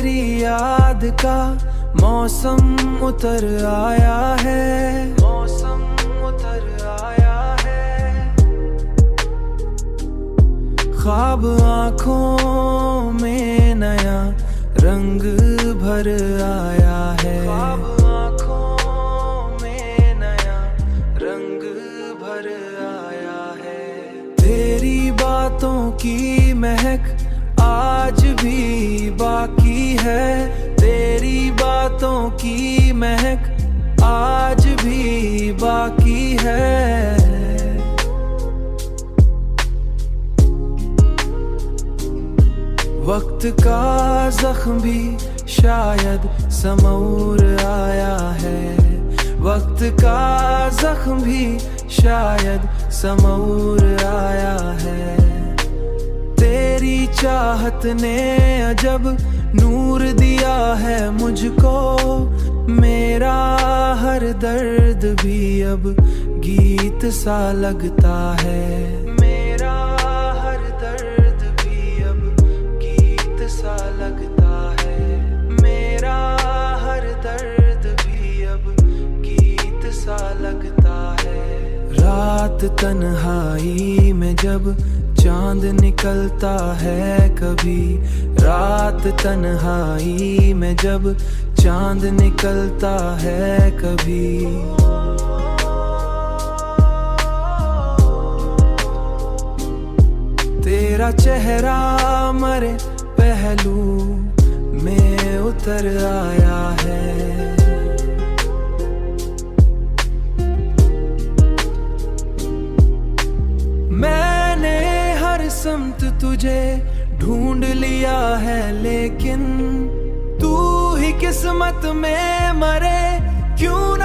तेरी याद का मौसम उतर आया है, मौसम उतर आया है। ख्वाब आँखों में नया रंग भर आया है, ख्वाब आँखों में नया रंग भर आया है। तेरी बातों की महक आज भी बाकी है, तेरी बातों की महक आज भी बाकी है। वक्त का जख्म भी शायद समौर आया है, वक्त का जख्म भी शायद समौर आया है। तेरी चाहत ने अजब नूर दिया है मुझको, मेरा हर दर्द भी अब गीत सा लगता है, मेरा हर दर्द भी अब गीत सा लगता है, मेरा हर दर्द भी अब गीत सा लगता है। रात तन्हाई में जब चांद निकलता है कभी, रात तन्हाई में जब चांद निकलता है कभी। तेरा चेहरा मरे पहलू में उतर आया है। मैंने हर समत तुझे ढूंढ लिया है, लेकिन तू ही किस्मत में मरे क्यों